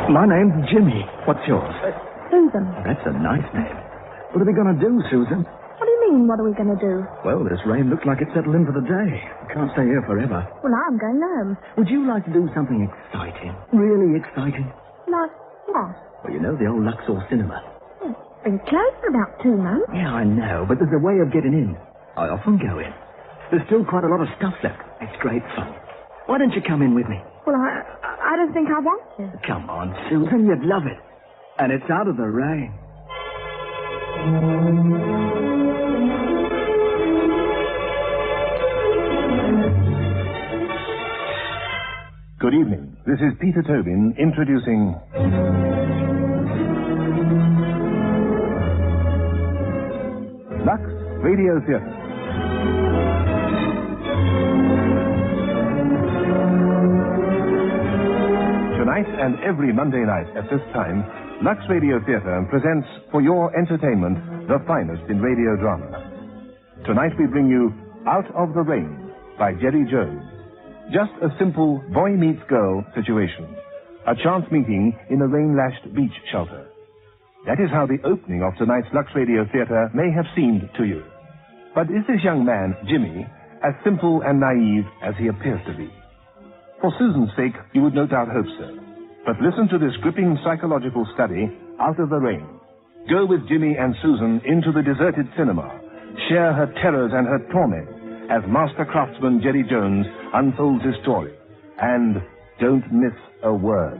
My name's Jimmy. What's yours? Susan. That's a nice name. What are we going to do, Susan? What do you mean, what are we going to do? Well, this rain looks like it's settled in for the day. We can't stay here forever. Well, I'm going home. Would you like to do something exciting? Really exciting? Like what? Well, you know the old Luxor cinema. It's been closed for about 2 months. Yeah, I know, but there's a way of getting in. I often go in. There's still quite a lot of stuff left. It's great fun. Why don't you come in with me? Well, I don't think I want to. Come on, Susan, you'd love it. And it's out of the rain. Good evening. This is Peter Tobin introducing... Lux Radio Theatre. Tonight and every Monday night at this time, Lux Radio Theatre presents for your entertainment the finest in radio drama. Tonight we bring you Out of the Rain by Jerry Jones. Just a simple boy meets girl situation. A chance meeting in a rain-lashed beach shelter. That is how the opening of tonight's Lux Radio Theatre may have seemed to you. But is this young man, Jimmy, as simple and naive as he appears to be? For Susan's sake, you would no doubt hope so. But listen to this gripping psychological study, Out of the Rain. Go with Jimmy and Susan into the deserted cinema. Share her terrors and her torment as master craftsman Jerry Jones unfolds his story. And don't miss a word.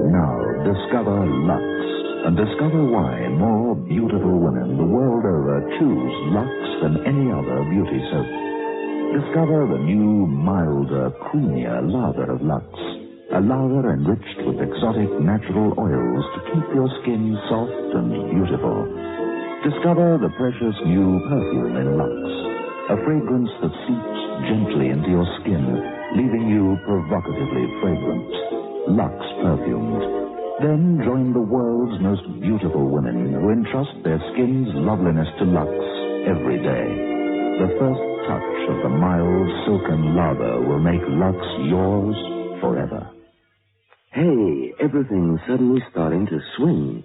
Now discover Lux. And discover why more beautiful women the world over choose Lux than any other beauty soap. Discover the new, milder, creamier lather of Lux. A lather enriched with exotic natural oils to keep your skin soft and beautiful. Discover the precious new perfume in Lux. A fragrance that seeps gently into your skin, leaving you provocatively fragrant. Lux perfumed. Then join the world's most beautiful women who entrust their skin's loveliness to Lux every day. The first touch of the mild, silken lather will make Lux yours forever. Hey, everything's suddenly starting to swing.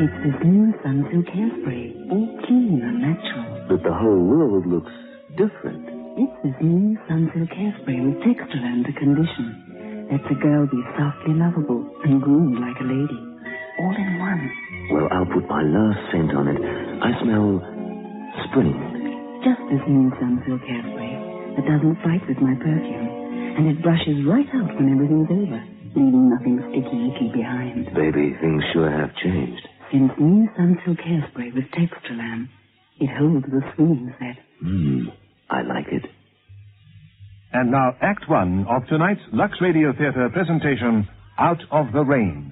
It's this new Sunsilk hairspray, all clean and natural. But the whole world looks different. It's this new Sunsilk hairspray with texture and a condition. Lets a girl be softly lovable and groomed like a lady. All in one. Well, I'll put my last scent on it. I smell spring. Just this new Sunsilk hairspray that doesn't fight with my perfume. And it brushes right out when everything's over, leaving nothing sticky icky behind. Baby, things sure have changed. Since new Sunsilk hairspray with texture lamb, it holds the swinging set. I like it. And now Act 1 of tonight's Lux Radio Theatre presentation, Out of the Rain.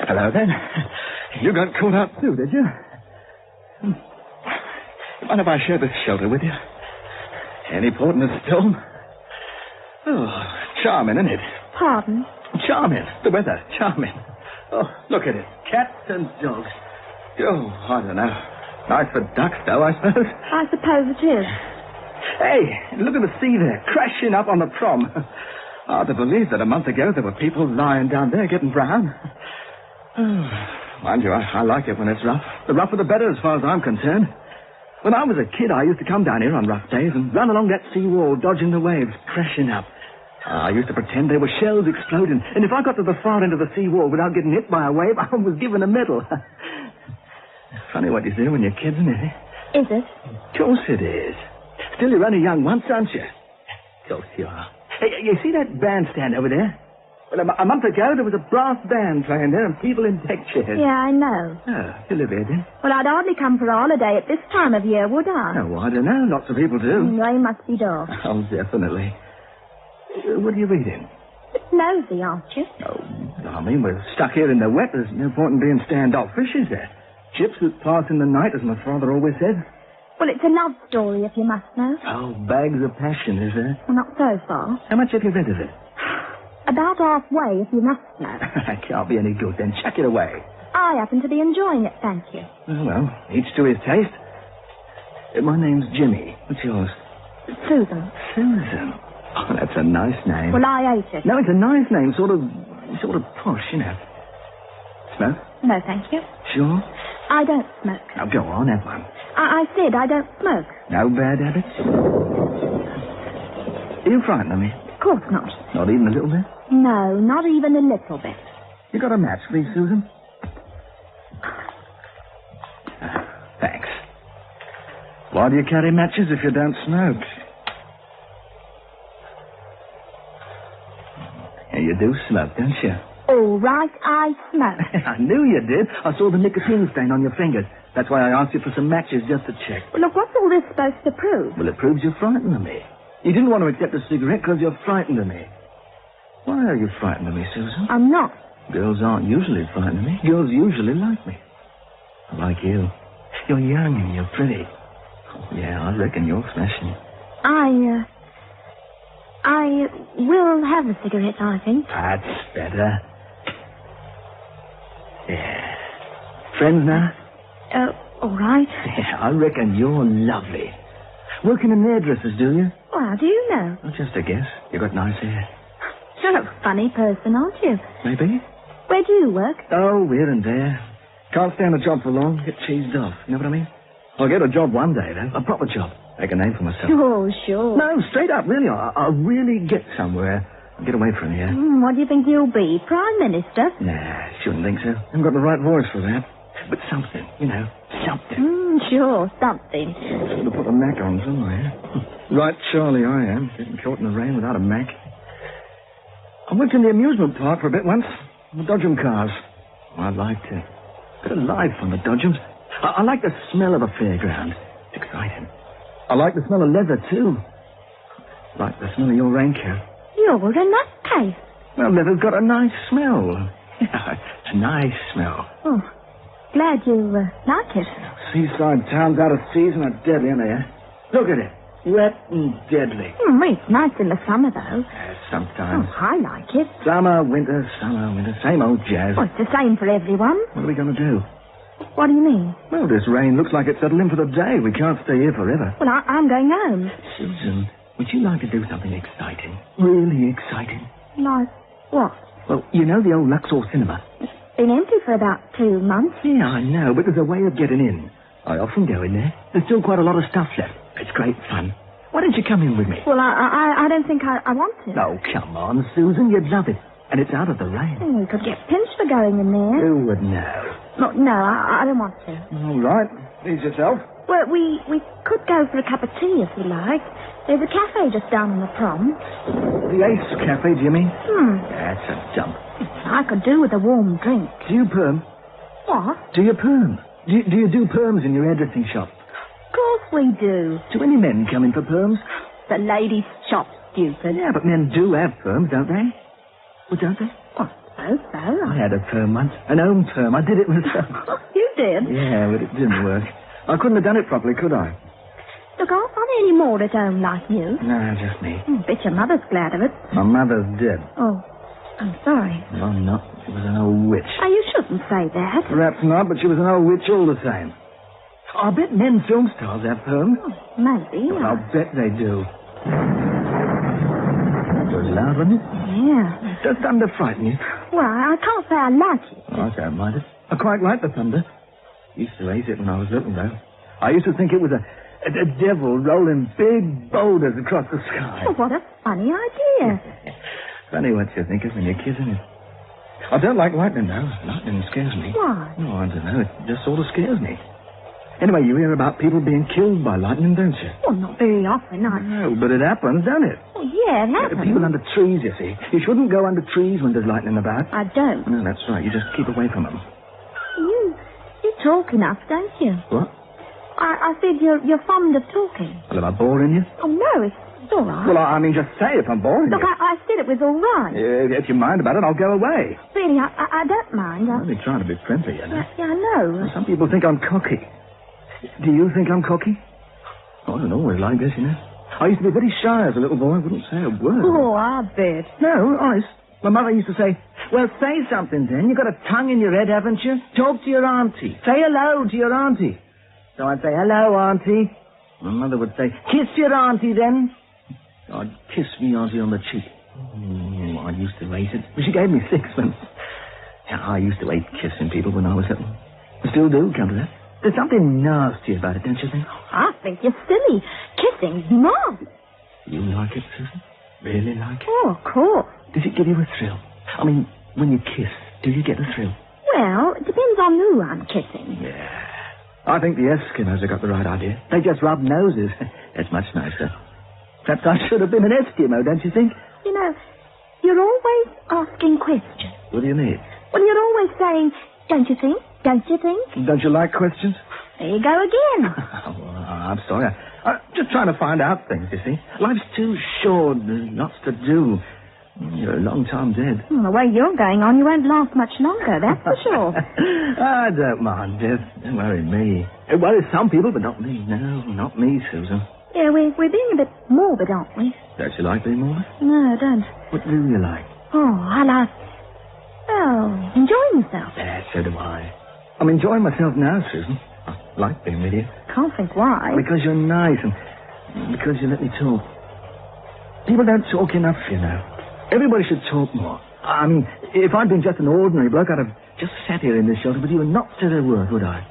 Hello, then. You got caught out too, did you? Mind if I share this shelter with you? Any port in a storm? Oh, charming, isn't it? Pardon? Charming. The weather, charming. Oh, look at it. Cats and dogs. Oh, I don't know. Nice for ducks, though, I suppose. I suppose it is. Hey, look at the sea there, crashing up on the prom. Hard to believe that a month ago there were people lying down there getting brown. Oh, mind you, I like it when it's rough. The rougher the better as far as I'm concerned. When I was a kid, I used to come down here on rough days and run along that sea wall, dodging the waves, crashing up. I used to pretend they were shells exploding, and if I got to the far end of the sea wall without getting hit by a wave, I was given a medal. Funny what you do when you're kids, isn't it? Is it? Of course it is. Still, you're only young once, aren't you? Of course you are. Hey, you see that bandstand over there? Well, a month ago, there was a brass band playing there and people in deck chairs. Yeah, I know. Oh, you live here, then? Well, I'd hardly come for a holiday at this time of year, would I? Oh, I don't know. Lots of people do. They must be dogs. Oh, definitely. What are you reading? nosy, aren't you? Oh, I mean, we're stuck here in the wet. There's no point in being standoffish, is there? Ships that pass in the night, as my father always said. Well, it's a love story, if you must know. Oh, bags of passion, is there? Well, not so far. How much have you read of it? About halfway, if you must know. That can't be any good, then. Chuck it away. I happen to be enjoying it, thank you. Oh, well, each to his taste. My name's Jimmy. What's yours? Susan. Susan. Oh, that's a nice name. Well, I hate it. No, it's a nice name. Sort of posh, you know. Smoke? No, thank you. Sure? I don't smoke. Now, go on, have one. I said I don't smoke. No bad habits? Are you frightened of me? Of course not. Not even a little bit? No, not even a little bit. You got a match, please, Susan? Thanks. Why do you carry matches if you don't smoke? Yeah, you do smoke, don't you? All right, I smoke. I knew you did. I saw the nicotine stain on your fingers. That's why I asked you for some matches just to check. Well, look, what's all this supposed to prove? Well, it proves you're frightened of me. You didn't want to accept a cigarette because you're frightened of me. Why are you frightened of me, Susan? I'm not. Girls aren't usually frightened of me. Girls usually like me. I like you. You're young and you're pretty. Oh, yeah, I reckon you're smashing. I will have a cigarette, I think. That's better. Yeah. Friends now? All right. Yeah, I reckon you're lovely. Working in hairdressers, do you? Well, how do you know? Well, just a guess. You got nice hair. You're a funny person, aren't you? Maybe. Where do you work? Oh, here and there. Can't stand a job for long. Get cheesed off. You know what I mean? I'll get a job one day, though. A proper job. Make a name for myself. Oh, sure. No, straight up, really. I'll really get somewhere. Get away from here. What do you think you'll be? Prime Minister? Nah, shouldn't think so. I haven't got the right voice for that. But something, you know, something. Sure, something. Should have put a Mac on somewhere. Right, Charlie, I am. Getting caught in the rain without a Mac. I went in the amusement park for a bit once. The Dodgem cars. I liked it. Bit of life on the Dodgems. I like the smell of a fairground. It's exciting. I like the smell of leather, too. Like the smell of your raincoat. You're a nutcase. Well, leather's got a nice smell. Yeah, a nice smell. Oh, glad you like it. Seaside towns out of season are deadly, aren't they? Eh? Look at it. Wet and deadly. It's nice in the summer, though. Sometimes. Oh, I like it. Summer, winter. Same old jazz. Well, it's the same for everyone. What are we going to do? What do you mean? Well, this rain looks like it's settled in for the day. We can't stay here forever. Well, I'm going home. Susan, would you like to do something exciting? Really exciting? Like what? Well, you know the old Luxor cinema? It's been empty for about 2 months. Yeah, I know, but there's a way of getting in. I often go in there. There's still quite a lot of stuff left. It's great fun. Why don't you come in with me? Well, I don't think I want to. Oh, come on, Susan. You'd love it. And it's out of the rain. We could get pinched for going in there. Who would know? No, I don't want to. All right. Please yourself. Well, we could go for a cup of tea if you like. There's a cafe just down on the prom. The Ace Cafe, do you mean? That's a jump. I could do with a warm drink. Do you perm? What? Do you perm? Do you do perms in your hairdressing shop? Of course we do. Do any men come in for perms? The ladies' shop, stupid. Yeah, but men do have perms, don't they? Well, don't they? Well, so. I had a perm once. An own perm. I did it myself. You did? Yeah, but it didn't work. I couldn't have done it properly, could I? Look, aren't there any more at home like you? No, just me. Bet your mother's glad of it. My mother's dead. Oh, I'm sorry. Well, I'm not. She was an old witch. Oh, you shouldn't say that. Perhaps not, but she was an old witch all the same. I bet men film stars have perms. Oh, maybe. Well, I'll bet they do. That was loud, wasn't it? Yeah. Does thunder frighten you? Well, I can't say I like it. Oh, I don't mind it. I quite like the thunder. Used to hate it when I was little, though. I used to think it was a devil rolling big boulders across the sky. Oh, what a funny idea. Funny what you think of when you're kissing it. I don't like lightning, though. Lightning scares me. Why? Oh, I don't know. It just sort of scares me. Anyway, you hear about people being killed by lightning, don't you? Well, not very often. No, but it happens, don't it? Oh, yeah, it happens. People under trees, you see. You shouldn't go under trees when there's lightning about. I don't. No, that's right. You just keep away from them. You talk enough, don't you? What? I said you're fond of talking. Well, am I boring you? Oh, no, It's all right. Well, I mean, just say if I'm boring Look, you. I said it was all right. If you mind about it, I'll go away. Really, I don't mind. I'm only trying to be friendly, you know. Yeah, I know. Some people think I'm cocky. Do you think I'm cocky? I wasn't always like this, you know. I used to be very shy as a little boy. I wouldn't say a word. Oh, I bet. No, honest. My mother used to say, well, say something then. You've got a tongue in your head, haven't you? Talk to your auntie. Say hello to your auntie. So I'd say, hello, auntie. My mother would say, kiss your auntie then. So I'd kiss me auntie on the cheek. I used to hate it. She gave me sixpence. I used to hate kissing people when I was little. I still do, come to that. There's something nasty about it, don't you think? I think you're silly. Kissing's marvelous. You like it, Susan? Really like it? Oh, of course. Does it give you a thrill? I mean, when you kiss, do you get a thrill? Well, it depends on who I'm kissing. Yeah. I think the Eskimos have got the right idea. They just rub noses. That's much nicer. Perhaps I should have been an Eskimo, don't you think? You know, you're always asking questions. What do you mean? Well, you're always saying, don't you think? Don't you think? Don't you like questions? There you go again. Well, I'm sorry. I'm just trying to find out things, you see. Life's too short. There's lots to do. You're a long time dead. Well, the way you're going on, you won't last much longer, that's for sure. I don't mind death. Don't worry me. It worries some people, but not me. No, not me, Susan. Yeah, we're being a bit morbid, aren't we? Don't you like being morbid? No, I don't. What do you like? Oh, I like... Oh, enjoying myself. Yeah, so do I. I'm enjoying myself now, Susan. I like being with you. Can't think why. Because you're nice and because you let me talk. People don't talk enough, you know. Everybody should talk more. I mean, if I'd been just an ordinary bloke, I'd have just sat here in this shelter with you and not said a word, would I?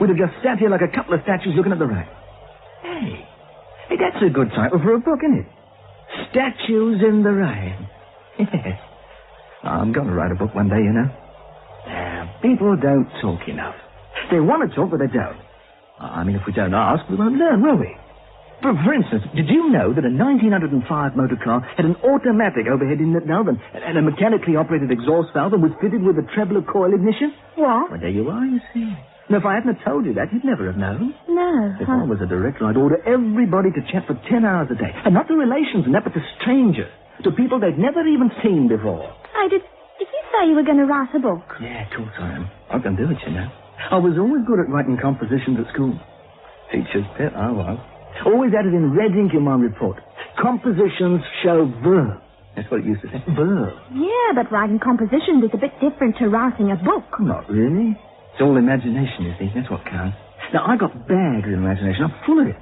We'd have just sat here like a couple of statues looking at the rain. Hey, that's a good title for a book, isn't it? Statues in the Rain. Yes. I'm going to write a book one day, you know. People don't talk enough. They want to talk, but they don't. I mean, if we don't ask, we won't learn, will we? For instance, did you know that a 1905 motor car had an automatic overhead inlet valve and a mechanically operated exhaust valve and was fitted with a treble coil ignition? What? Well, there you are, you see. Now, if I hadn't have told you that, you'd never have known. No. If I was a director, I'd order everybody to chat for 10 hours a day. And not to relations and that, but to strangers. To people they'd never even seen before. Hey, did you say you were going to write a book? Yeah, of course I am. I can do it, you know. I was always good at writing compositions at school. Teacher's pet, I was. Always added in red ink in my report. Compositions show verve. That's what it used to say. Verve. Yeah, but writing compositions is a bit different to writing a book. Not really. It's all imagination, you see. That's what counts. Now, I got bags of imagination. I'm full of it.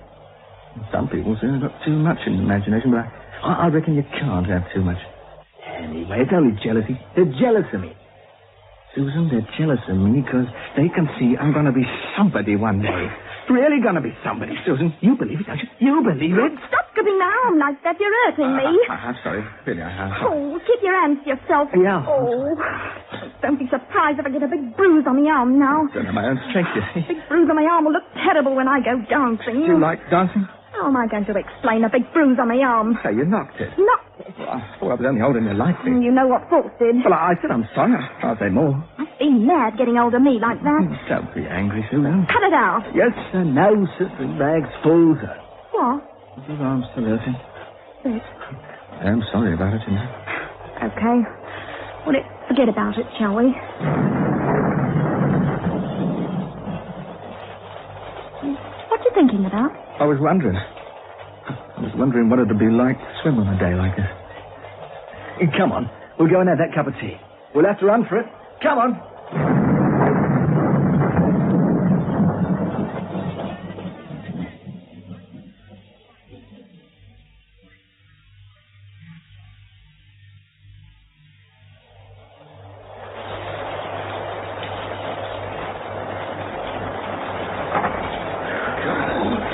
Some people say I've got too much in imagination, but I reckon you can't have too much. Anyway, it's only jealousy. They're jealous of me. Susan, they're jealous of me because they can see I'm going to be somebody one day. Really going to be somebody, Susan. You believe it, don't you? You believe it? Stop gripping my arm like that. You're hurting me. I'm sorry. Really, I'm sorry. Oh, keep your hands to yourself. Yeah. Oh, don't be surprised if I get a big bruise on the arm now. Don't know my own strength, you see. Big bruise on my arm will look terrible when I go dancing. Do you like dancing? How am I going to explain a big bruise on my arm? So you knocked it. Knocked it? Well, I thought I was only holding your life thing. You know what folks did. Well, I said I'm sorry. I'll say more. Must be mad getting hold of me like that. Don't be angry, Susan. Cut it out. Yes, sir. No, sir. The bag's full, sir. What? His arm's still hurting. Yes. I'm sorry about it, you know. Okay. Well, let's forget about it, shall we? What you thinking about? I was wondering what it'd be like to swim on a day like this. Come on. We'll go and have that cup of tea. We'll have to run for it. Come on.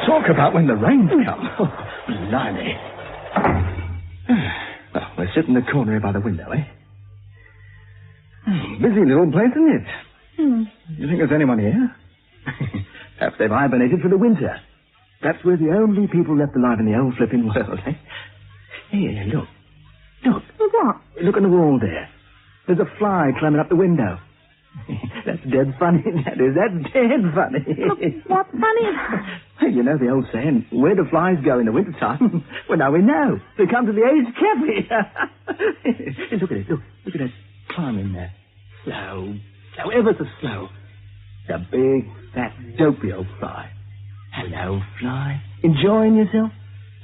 Talk about when the rains come. Oh, blimey. Well, we're sitting in the corner here by the window, eh? Busy little place, isn't it? You think there's anyone here? Perhaps they've hibernated for the winter. Perhaps we're the only people left alive in the whole flipping world, eh? Here, look. Look. What? Look on the wall there. There's a fly climbing up the window. That's dead funny, that is. That's dead funny. What's funny? You know the old saying, where do flies go in the wintertime? Well, now we know. They come to the Ace Cafe. Look at it. Look at it climbing there. Slow, ever so slow. The big, fat, dopey old fly. Hello, fly. Enjoying yourself?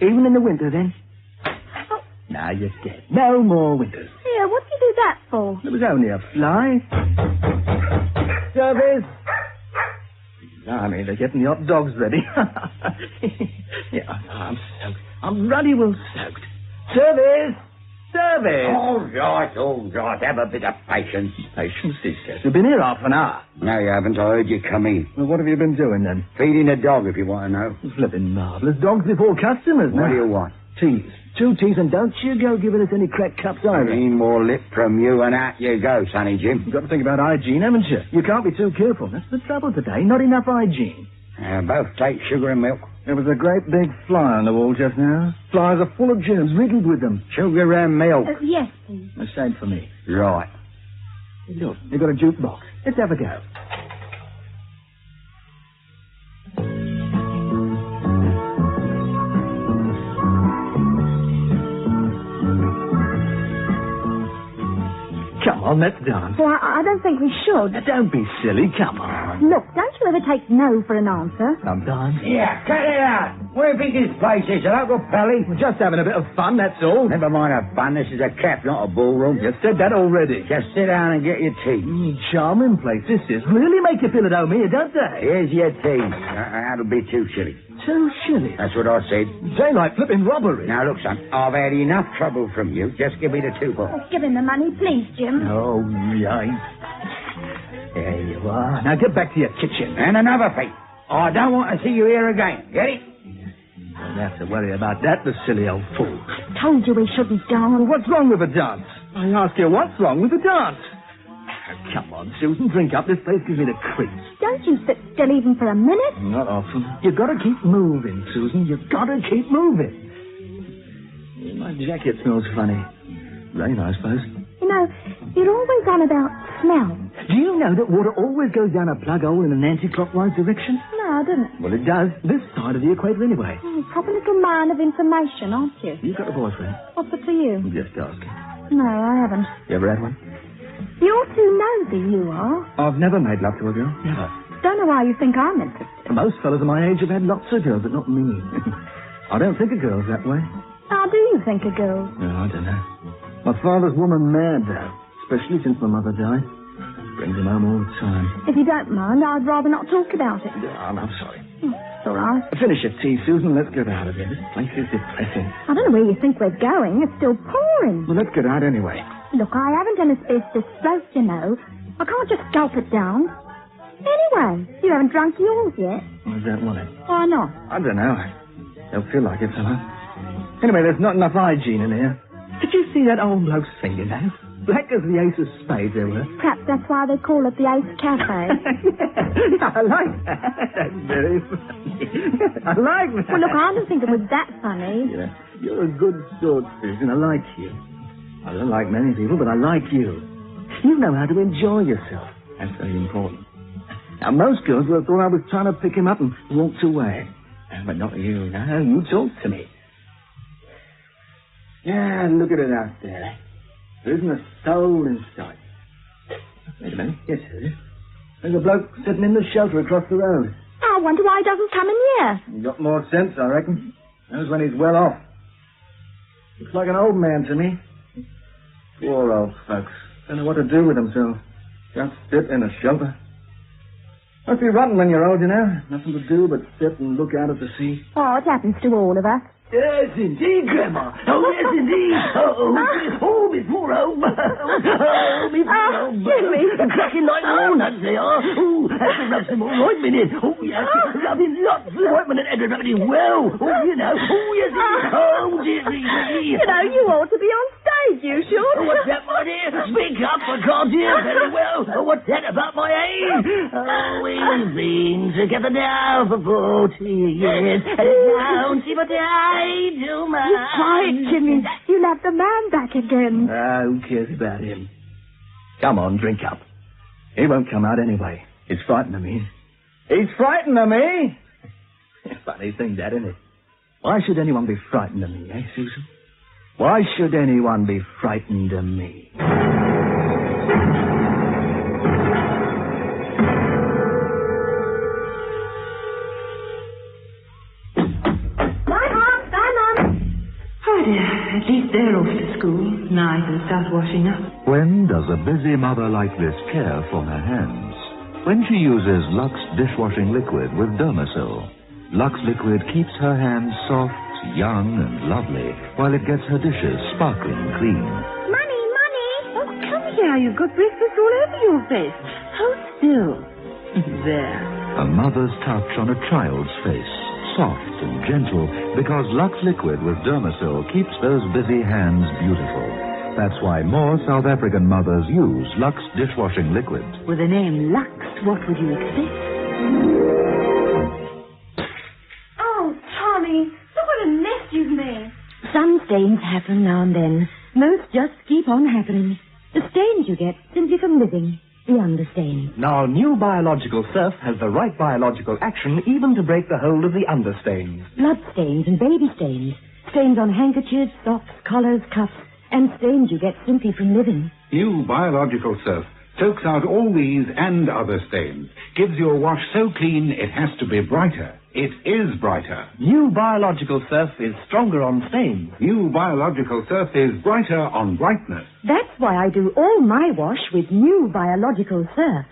Even in the winter, then? Oh. Now you're dead. No more winters. Yeah, what did you do that for? It was only a fly. Service. They're getting the hot dogs ready. Yeah, I'm soaked. I'm ruddy well soaked. Service! All right. Have a bit of patience. Patience, he says. We've been here half an hour. No, you haven't. I heard you come in. Well, what have you been doing, then? Feeding a dog, if you want to know. Flipping marvellous. Dogs before customers, now. What do you want? Teas. 2 teas, and don't you go giving us any cracked cups either. Any more lip from you, and out you go, Sonny Jim. You've got to think about hygiene, haven't you? You can't be too careful. That's the trouble today. Not enough hygiene. Both take sugar and milk. There was a great big fly on the wall just now. Flies are full of germs, riddled with them. Sugar and milk. Yes, please. The same for me. Right. Look, they've got a jukebox. Let's have a go. Come on, let's dance. Well, I don't think we should. Don't be silly. Come on. Look, don't you ever take no for an answer? Sometimes. Yeah, cut it out. Where do you think this place is? A local pally? We're just having a bit of fun, that's all. Never mind a fun. This is a cafe, not a ballroom. You said that already. Just sit down and get your tea. Charming place this is. Really make you feel at home here, don't they? Here's your tea. That'll be 2 shillings. 2 shillings? That's what I said. Daylight flipping robbery. Now, look, son, I've had enough trouble from you. Just give me the 2 bob. Oh, give him the money, please, Jim. Oh, right. There you are. Now get back to your kitchen. And another thing. I don't want to see you here again. Get it? Don't have to worry about that, the silly old fool. I told you we shouldn't dance. Well, what's wrong with a dance? I ask you, what's wrong with a dance? Come on, Susan, drink up. This place gives me the creeps. Don't you sit still even for a minute. Not often. You've got to keep moving, Susan. You've got to keep moving. My jacket smells funny. Rain, I suppose. You know, you're always on about smell. Do you know that water always goes down a plug hole in an anti-clockwise direction? No, I didn't. Well, it does. This side of the equator anyway. Oh, proper little man of information, aren't you? You've got a boyfriend? What's it for you? I'm just asking. No, I haven't. You ever had one? You're too nosy, you are. I've never made love to a girl. Never. Don't know why you think I'm interested. Most fellas of my age have had lots of girls, but not me. I don't think of girls that way. How do you think of girls? No, I don't know. My father's woman mad, though. Especially since my mother died. Brings him home all the time. If you don't mind, I'd rather not talk about it. I'm sorry. It's all right. Finish your tea, Susan. Let's get out of here. This place is depressing. I don't know where you think we're going. It's still pouring. Well, let's get out anyway. Look, I haven't an asbestos throat, you know. I can't just gulp it down. Anyway, you haven't drunk yours yet. Why's that one? Why not? I don't know. Don't feel like it, fella. Anyway, there's not enough hygiene in here. Did you see that old bloke's fingernails? Black as the ace of spades they were. Perhaps that's why they call it the Ace Cafe. Yeah, I like that. That's very funny. I like that. Well, look, I don't think it was that funny. Yeah, you're a good sort, Susan. I like you. I don't like many people, but I like you. You know how to enjoy yourself. That's very important. Now, most girls would have thought I was trying to pick him up and walked away. But not you. No, you talk to me. Yeah, look at it out there. There isn't a soul in sight. Wait a minute. Yes, there is. There's a bloke sitting in the shelter across the road. I wonder why he doesn't come in here. He's got more sense, I reckon. Knows when he's well off. Looks like an old man to me. Poor old folks. Don't know what to do with themselves. Just sit in a shelter. Must be rotten when you're old, you know. Nothing to do but sit and look out at the sea. Oh, it happens to all of us. Yes, indeed, Grandma. Oh, yes, indeed. Oh, Miss Poor home. Oh, Miss Poor home. Jimmy. Cracking like walnuts, they are. Oh, have to rub some more ointment in. Oh, yes. Rubbing lots of ointment and rubbing it well. Oh, you know. Oh, yes, indeed. Oh, dearie. You know, you ought to be on stage, you should. Oh, what's that, my dear? Speak up, I can't hear very well. Oh, what's that about my age? Oh, we've been together now for 40 years. And now, see what I do, man. You're quiet, Jimmy. You'll have the man back again. Who cares about him? Come on, drink up. He won't come out anyway. He's frightened of me. He's frightened of me. Funny thing, that, isn't it? Why should anyone be frightened of me, eh, Susan? Why should anyone be frightened of me? At least they're off to school. Now I can start washing up. When does a busy mother like this care for her hands? When she uses Lux dishwashing liquid with Dermasil. Lux liquid keeps her hands soft, young, and lovely, while it gets her dishes sparkling clean. Money, money! Oh, come here. You've got breakfast all over your face. Hold still. There. A mother's touch on a child's face. Soft and gentle, because Lux liquid with Dermasil keeps those busy hands beautiful. That's why more South African mothers use Lux dishwashing liquid. With the name Lux, what would you expect? Oh, Tommy, look what a mess you've made. Some stains happen now and then. Most just keep on happening. The stains you get simply from living. The understains. Now, new biological surf has the right biological action even to break the hold of the understains. Blood stains and baby stains. Stains on handkerchiefs, socks, collars, cuffs. And stains you get simply from living. New biological surf soaks out all these and other stains. Gives your wash so clean it has to be brighter. It is brighter. New biological surf is stronger on stains. New biological surf is brighter on brightness. That's why I do all my wash with new biological surf.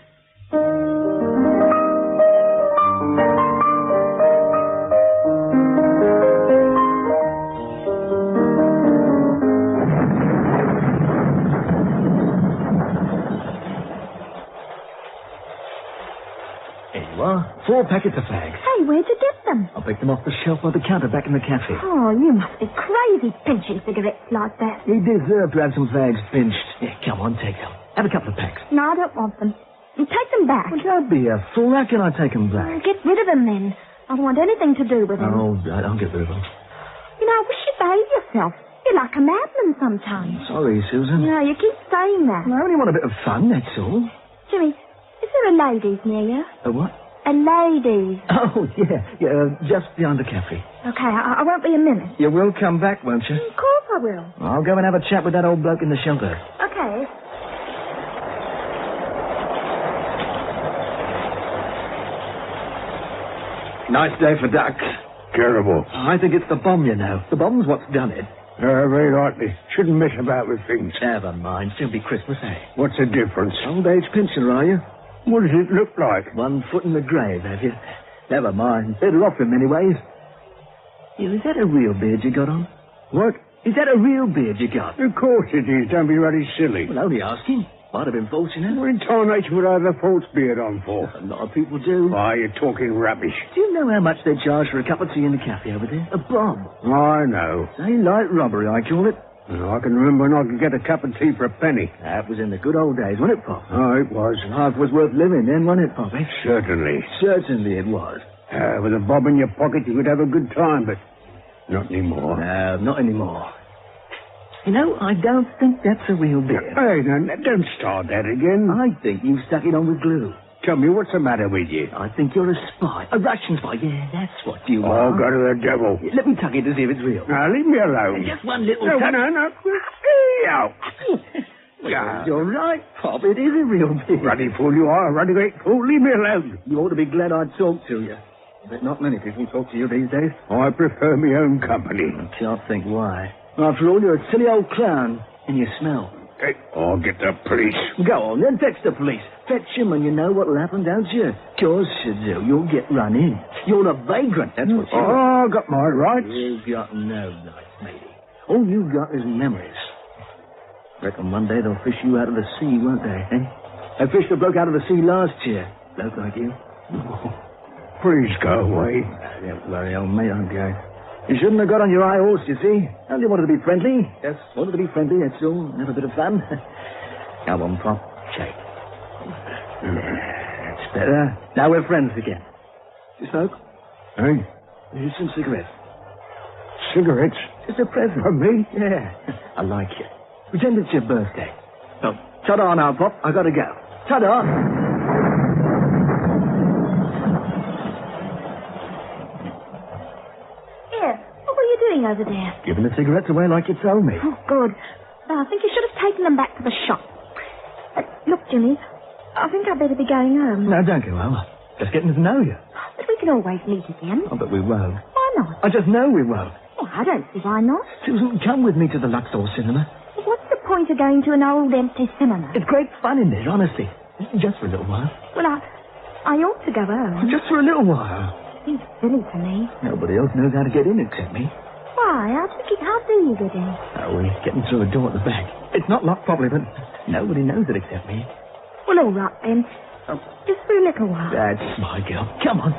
Here you are. 4 packets of fags. Hey, where'd you get them? I picked them off the shelf by the counter back in the cafe. Oh, you must be crazy pinching cigarettes like that. You deserve to have some fags pinched. Yeah, come on, take them. Have a couple of packs. No, I don't want them. You take them back. Well, don't be a fool. How can I take them back? Get rid of them, then. I don't want anything to do with them. Oh, I'll get rid of them. You know, I wish you'd behave yourself. You're like a madman sometimes. Sorry, Susan. No, you keep saying that. I only want a bit of fun, that's all. Jimmy, is there a ladies near you? A what? A ladies. Oh, yeah, just behind the cafe. Okay, I won't be a minute. You will come back, won't you? Of course I will. I'll go and have a chat with that old bloke in the shelter. Okay. Nice day for ducks. Terrible. I think it's the bomb, you know. The bomb's what's done it. Very likely. Shouldn't mess about with things. Never mind. Still be Christmas, eh? What's the difference? Old age pensioner, are you? What does it look like? 1 foot in the grave, have you? Never mind. Better off in many ways. Is that a real beard you got on? What? Is that a real beard you got? Of course it is. Don't be really silly. Well, only asking. Might have been false, you know. What in tarnation would I have a false beard on for? A lot of people do. Why, you're talking rubbish. Do you know how much they charge for a cup of tea in the cafe over there? A bob. I know. Daylight robbery, I call it. I can remember when I could get a cup of tea for a penny. That was in the good old days, wasn't it, Pop? Oh, it was. Life was worth living then, wasn't it, Pop? Eh? Certainly. Certainly it was. With a bob in your pocket, you could have a good time, but not anymore. No, not anymore. You know, I don't think that's a real beard. Hey, now, don't start that again. I think you stuck it on with glue. Tell me, what's the matter with you? I think you're a spy. A Russian spy. Yeah, that's what you Oh, are. go to the devil. Let me tuck it to see if it's real. Now, leave me alone. Just one little No, tuck. no. Well, you're right, Pop. It is a real beard. Ruddy fool you are. Ruddy great fool. Leave me alone. You ought to be glad I talked to you. But not many people talk to you these days. I prefer my own company. I can't think why. After all, you're a silly old clown. And you smell. Hey, I'll get the police. Go on, then fetch the police. Fetch him and you know what'll happen, don't you? Course you do. You'll get run in. You're a vagrant, that's what you are. I got my rights. You've got no rights, matey. All you've got is memories. Reckon one day they'll fish you out of the sea, won't they, eh? They fished a bloke out of the sea last year. Bloke like you. Please go away. Don't worry, old mate, I'm going. You shouldn't have got on your high horse, you see. Only wanted to be friendly. Just wanted to be friendly, that's all. Have a bit of fun. Come on, Pop. Shake. That's better. Now we're friends again. You smoke? Hey? Here's some cigarettes. Cigarettes? Just a present. From me? Yeah. I like you. Pretend it's your birthday. Oh, ta-da now, Pop. I gotta go. Ta-da. here. What were you doing over there? Giving the cigarettes away like you told me. Oh, good. Well, I think you should have taken them back to the shop. Look, Jimmy, I think I'd better be going home. No, don't go home. Just getting to know you. But we can always meet again. Oh, but we won't. Why not? I just know we won't. Well, I don't see why not. Susan, come with me to the Luxor cinema. What's the point of going to an old empty cinema? It's great fun in there, honestly. Just for a little while. Well, I ought to go home. Just for a little while. Seems silly to me. Nobody else knows how to get in except me. Why? How do you get in? Oh, we're getting through a door at the back. It's not locked properly, but nobody knows it except me. Well, all right, then. Just for a little while. That's my girl. Come on.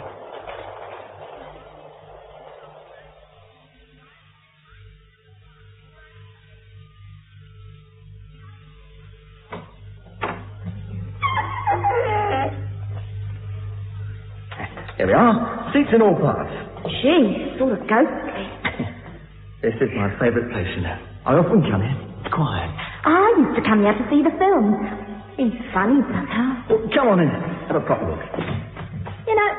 Here we are. Seats in all parts. Gee, sort of ghostly. This is my favourite place, you know. I often come here. It's quiet. I used to come here to see the film. It's funny somehow. Well, come on in. Have a proper look. You know,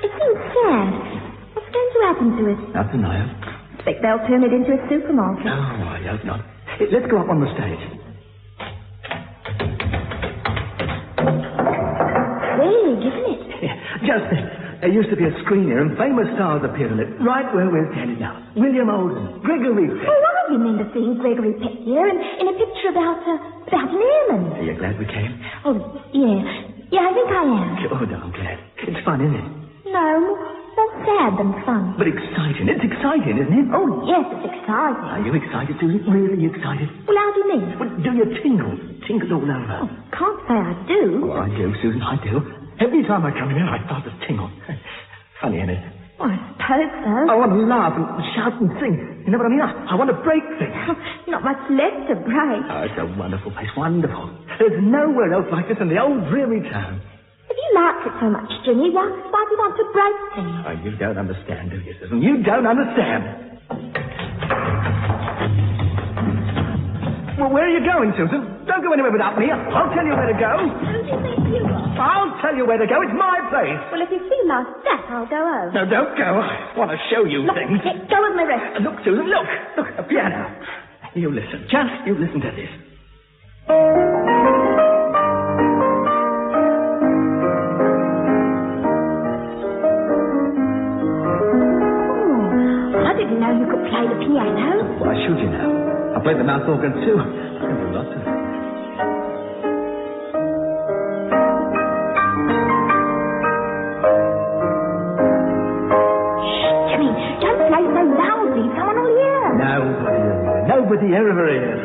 it seems sad. What's going to happen to it? Nothing, I hope. Expect they'll turn it into a supermarket. No, I hope not. Let's go up on the stage. Big, isn't it? Yeah, just think. There used to be a screen here, and famous stars appeared on it, right where we're standing now. William Olden, Gregory Peck. Oh, I remember seeing Gregory Peck here in a picture about an airman. Are you glad we came? Oh, yeah. Yeah, I think I am. Good, I'm glad. It's fun, isn't it? No, more sad than fun. But exciting. It's exciting, isn't it? Oh, yes, it's exciting. Are you excited, Susan? Really excited? Well, how do you mean? Well, do you tingle? Tingle all over? Oh, can't say I do. Oh, I do, Susan, I do. Every time I come in here, I start to tingle. Funny, isn't it? Oh, I suppose so. I want to laugh and shout and sing. You know what I mean? I want to break things. Not much left to break. Oh, it's a wonderful place. Wonderful. There's nowhere else like this in the old dreary town. If you like it so much, Jimmy, why do you want to break things? Oh, you don't understand, do you, Susan? You don't understand. Well, where are you going, Susan? Don't go anywhere without me. I'll tell you where to go. Who do you think you are? I'll tell you where to go. It's my place. Well, if you feel like that, I'll go home. No, don't go. I want to show you Look, things. let go of my wrist. Look, Susan, look. Look, a piano. You listen. Just you listen to this. Oh, I didn't know you could play the piano. Why should you know? I play the mouth organ too. I can do lots of it. Jimmy, don't play so loudly. Someone will hear. Nobody ever is.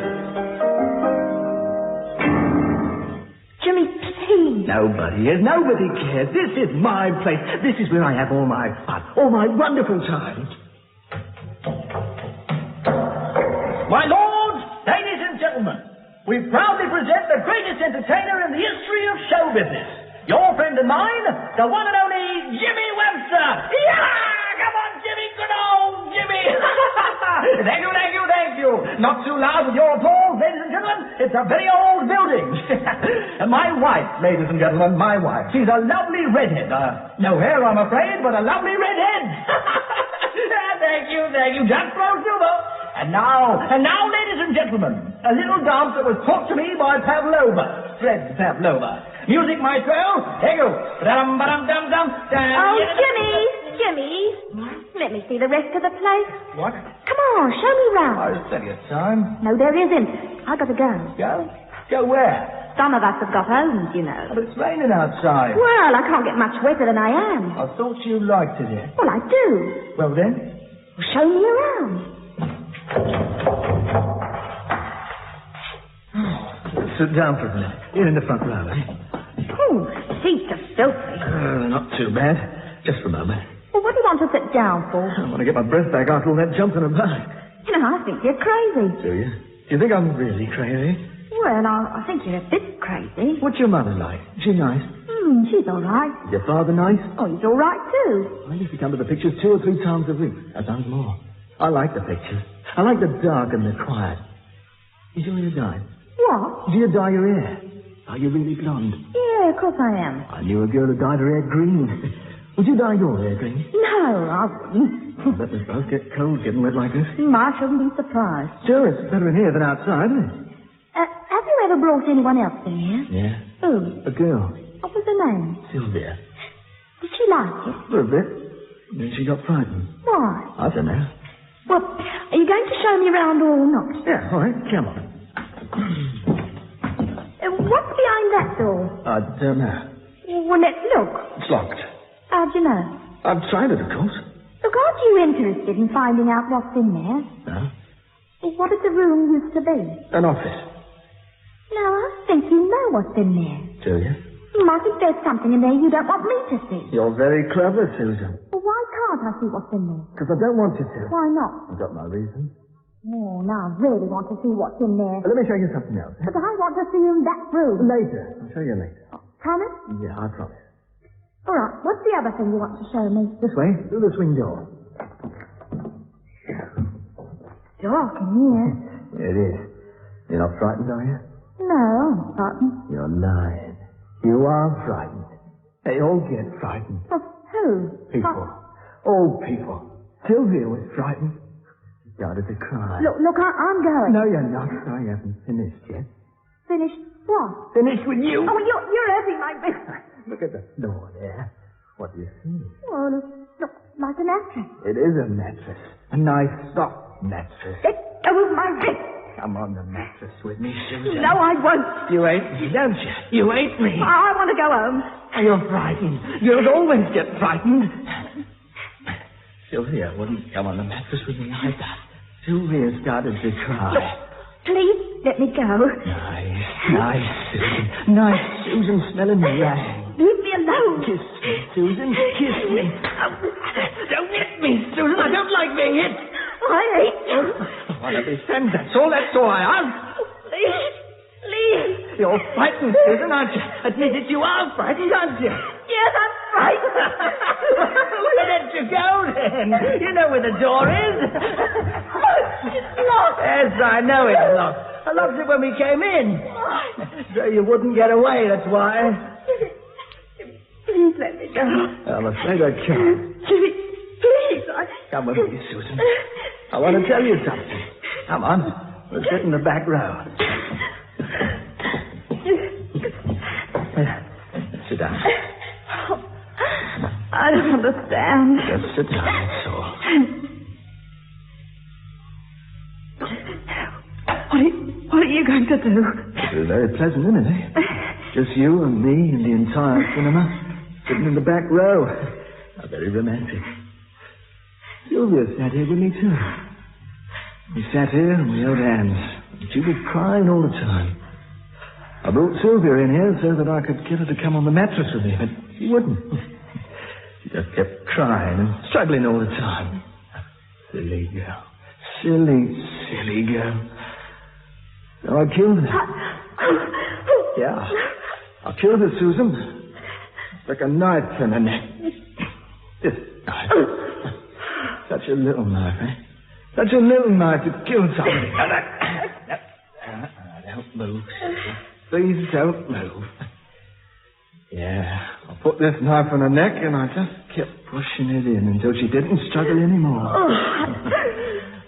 Jimmy, please. Nobody is. Nobody cares. This is my place. This is where I have all my fun, all my wonderful time. My lords, ladies and gentlemen, we proudly present the greatest entertainer in the history of show business. Your friend and mine, the one and only Jimmy Webster. Yeah! Come on, Jimmy. Good old Jimmy. Thank you, thank you, thank you. Not too loud with your applause, ladies and gentlemen. It's a very old building. And my wife, ladies and gentlemen, my wife. She's a lovely redhead. No hair, I'm afraid, but a lovely redhead. Thank you, thank you. Just flows over. And now, ladies and gentlemen, a little dance that was taught to me by Pavlova, Fred Pavlova. Music maestro, here you go. Ba-dum-ba-dum-dum-dum. Oh, Jimmy. Let me see the rest of the place. What? Come on, show me round. There's plenty of time. No, there isn't. I got to go. Go? Go where? Some of us have got homes, you know. But it's raining outside. Well, I can't get much wetter than I am. I thought you liked it here. Well, I do. Well, then? Well, show me around. Sit down for a minute. Here in the front row, eh? Oh, seats are filthy. Not too bad. Just for a moment. Well, what do you want to sit down for? I want to get my breath back after all that jumping about. You know, I think you're crazy. Do you? Do you think I'm really crazy? Well, I think you're a bit crazy. What's your mother like? Is she nice? She's all right. Is your father nice? Oh, he's all right, too. I used to come to the pictures 2 or 3 times a week. Sometimes more. I like the pictures. I like the dark and the quiet. You sure you died? What? Do you dye your hair? Are you really blonde? Yeah, of course I am. I knew a girl who dyed her hair green. Would you dye your hair green? No, I wouldn't. I'll let us both get cold getting wet like this. I shouldn't be surprised. Sure, it's better in here than outside, isn't it? Have you ever brought anyone else in here? Yeah. Who? A girl. What was her name? Sylvia. Did she like it? A little bit. Then she got frightened. Why? I don't know. Well, are you going to show me around or not? Yeah, all right. Come on. What's behind that door? I don't know. Well, let's look. It's locked. How'd you know? I've tried it, of course. Look, aren't you interested in finding out what's in there? No. What did the room used to be? An office. No, I think you know what's in there. Do you? I think there's something in there you don't want me to see. You're very clever, Susan. Well, why can't I see what's in there? Because I don't want you to. Why not? I've got my reasons. Oh, now I really want to see what's in there. Let me show you something else. But I want to see in that room. Later. I'll show you later. Promise? Yeah, I promise. All right, what's the other thing you want to show me? This way, through the swing door. Dark in here. It is. You're not frightened, are you? No, I'm not frightened. You're lying. You are frightened. They all get frightened. Of who? People. All people. Sylvia was frightened. She started to cry. Look, I'm going. No, you're not. I haven't finished yet. Finished what? Finished with you. Oh, you're hurting my business. Look at the floor there. What do you see? Oh, it looks like a mattress. It is a mattress. A nice, soft mattress. Let go of my wrist. Come on the mattress with me, Susan. No, I won't. You hate me, don't you? You hate me. I want to go home. You're frightened. You'll always get frightened. Sylvia wouldn't come on the mattress with me either. Sylvia started to cry. Look, please let me go. Nice, Susan. Nice, Susan, smelling the rag. Leave me alone. Kiss me, Susan. Kiss me. Don't hit me, Susan. I don't like being hit. I hate you. I want to be friends. That's all I ask. Please. You're frightened, Susan, aren't you? Admit it, you are frightened, aren't you? Yes, I'm frightened. Well, let you go, then. You know where the door is. It's locked. Yes, I know it's locked. I locked it when we came in. So you wouldn't get away, that's why. Please let me go. I'm afraid I can't. Please. Come with me, Susan. I want to tell you something. Come on. We'll sit in the back row. Sit down. I don't understand. Just sit down, that's all. What are you going to do? It'll be very pleasant, isn't it? Just you and me and the entire cinema sitting in the back row. How very romantic. Sylvia sat here with me, too. We sat here and we held hands. She was crying all the time. I brought Sylvia in here so that I could get her to come on the mattress with me, but she wouldn't. She just kept crying and struggling all the time. Silly girl. Silly girl. So I killed her. Yeah. I killed her, Susan. Stuck a knife in her neck. This knife. Such a little knife, eh? Such a little knife to kill somebody. Don't move, Susan. Please don't move. Yeah, I put this knife on her neck and I just kept pushing it in until she didn't struggle anymore.